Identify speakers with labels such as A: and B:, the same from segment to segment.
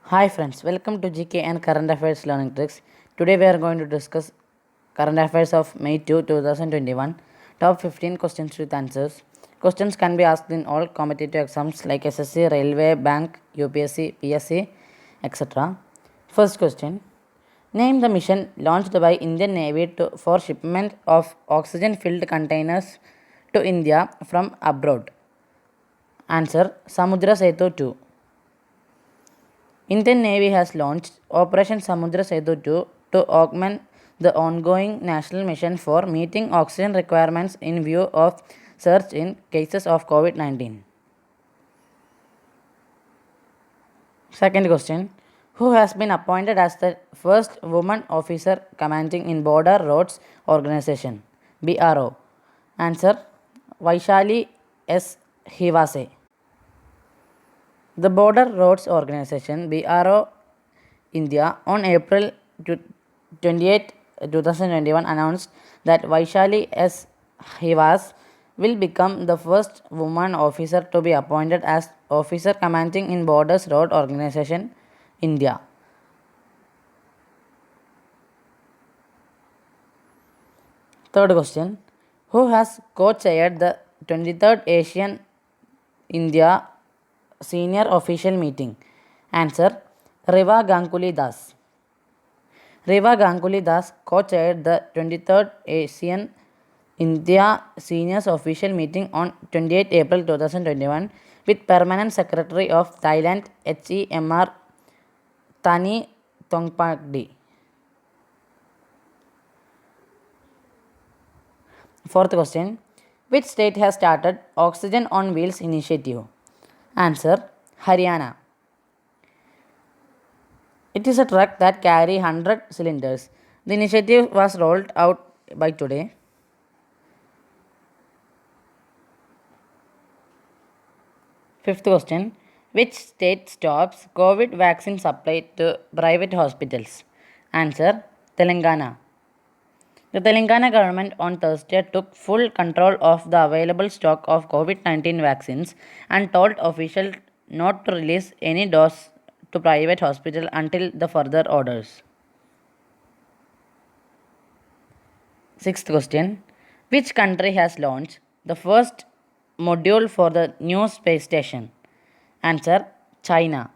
A: Hi friends, welcome to GK and Current Affairs Learning Tricks. Today we are going to discuss current affairs of May 2, 2021. Top 15 questions with answers. Questions can be asked in all competitive exams like SSC, Railway, Bank, UPSC, PSC, etc. First question. Name the mission launched by Indian Navy for shipment of oxygen-filled containers to India from abroad. Answer Samudra Setu 2. Indian Navy has launched Operation Samudra Setu 2 to augment the ongoing national mission for meeting oxygen requirements in view of surge in cases of COVID-19. Second question. Who has been appointed as the first woman officer commanding in Border Roads Organization? BRO. Answer Vaishali S. Hivase. The Border Roads Organization (BRO) India on April 28, 2021 announced that Vaishali S. Hivas will become the first woman officer to be appointed as officer commanding in Borders Road Organization India. Third question. Who has co-chaired the 23rd Asian India Senior Official Meeting? Answer Riva Ganguly Das. Riva Ganguly Das co-chaired the 23rd Asian India Seniors Official Meeting on 28 April 2021 with Permanent Secretary of Thailand HEMR Thani Tongpakdi. Fourth question. Which state has started Oxygen on Wheels initiative? Answer Haryana. It is a truck that carry 100 cylinders. The initiative was rolled out by today. Fifth question. Which state stops COVID vaccine supply to private hospitals? Answer Telangana. The Telangana government on Thursday took full control of the available stock of COVID-19 vaccines and told officials not to release any dose to private hospitals until the further orders. Sixth question. Which country has launched the first module for the new space station? Answer China.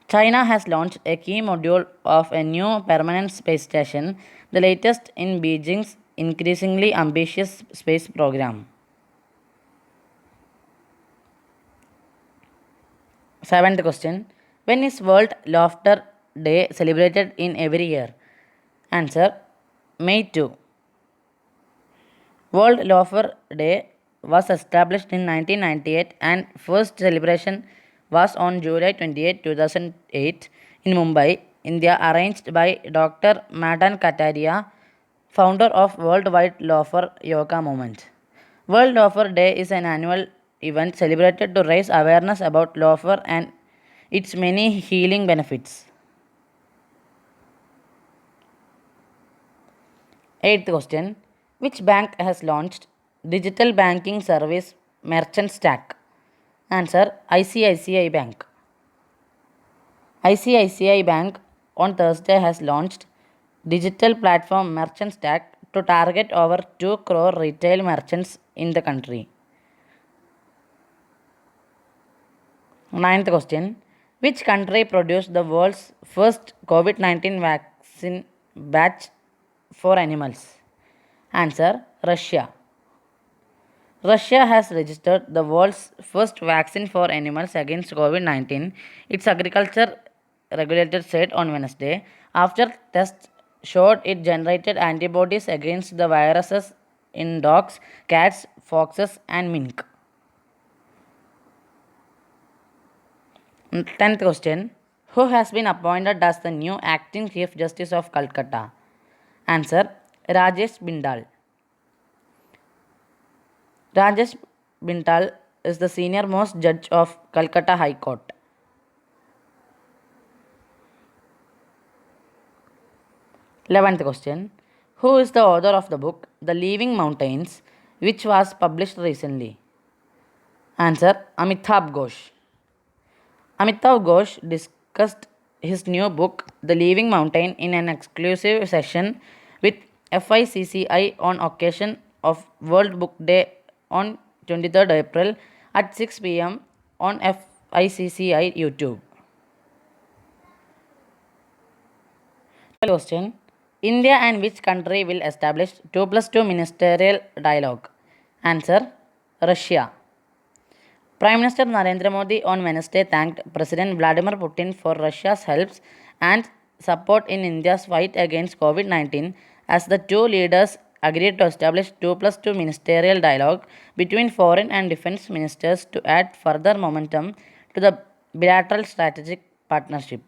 A: China has launched a key module of a new permanent space station, the latest in Beijing's increasingly ambitious space program. Seventh question. When is World Laughter Day celebrated in every year? Answer May 2. World Laughter Day was established in 1998 and first celebration was on July 28, 2008 in Mumbai, India, arranged by Dr. Madan Kataria, founder of Worldwide Laughter Yoga Movement. World Laughter Day is an annual event celebrated to raise awareness about laughter and its many healing benefits. Eighth question. Which bank has launched digital banking service Merchant Stack? Answer ICICI Bank. ICICI Bank on Thursday has launched digital platform Merchant Stack to target over 2 crore retail merchants in the country. Ninth question. Which country produced the world's first COVID-19 vaccine batch for animals? Answer Russia. Russia has registered the world's first vaccine for animals against COVID 19, its agriculture regulator said on Wednesday, after tests showed it generated antibodies against the viruses in dogs, cats, foxes, and mink. 10th question. Who has been appointed as the new acting Chief Justice of Calcutta? Answer Rajesh Bindal. Rajesh Bindal is the senior most judge of Calcutta High Court. 11th question. Who is the author of the book The Living Mountains, which was published recently? Answer Amitabh Ghosh. Amitav Ghosh discussed his new book, The Living Mountain, in an exclusive session with FICCI on occasion of World Book Day on 23rd April at 6 p.m. on FICCI YouTube. Question: India and which country will establish 2+2 ministerial dialogue? Answer: Russia. Prime Minister Narendra Modi on Wednesday thanked President Vladimir Putin for Russia's help and support in India's fight against COVID-19 as the two leaders agreed to establish 2+2 ministerial dialogue between foreign and defense ministers to add further momentum to the bilateral strategic partnership.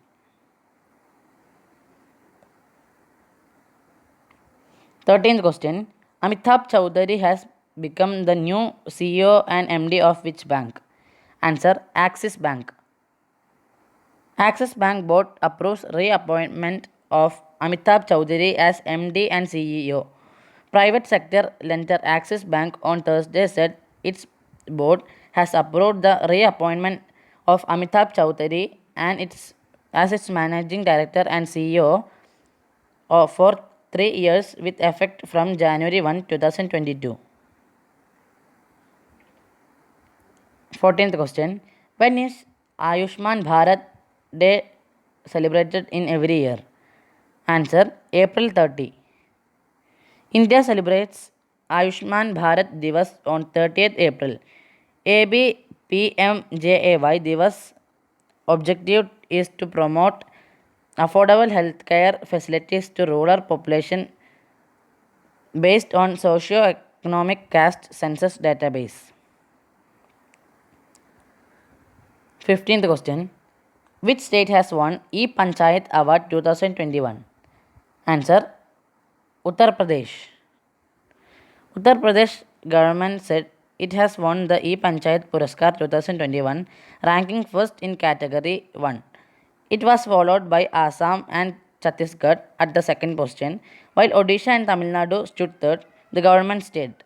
A: 13th question. Amitabh Chaudhary has become the new CEO and MD of which bank? Answer: Axis Bank. Axis Bank board approves reappointment of Amitabh Chaudhary as MD and CEO. Private sector lender Axis Bank on Thursday said its board has approved the reappointment of Amitabh Chaudhary and as its managing director and CEO for 3 years with effect from January 1, 2022. 14th question. When is Ayushman Bharat Day celebrated in every year? Answer: April 30. India celebrates Ayushman Bharat Divas on 30th April. ABPMJAY Divas objective is to promote affordable healthcare facilities to rural population based on socio-economic caste census database. 15th question. Which state has won E-Panchayat Award 2021? Answer: Uttar Pradesh. Uttar Pradesh government said it has won the E-Panchayat Puraskar 2021, ranking first in category 1. It was followed by Assam and Chhattisgarh at the second position, while Odisha and Tamil Nadu stood third. The government said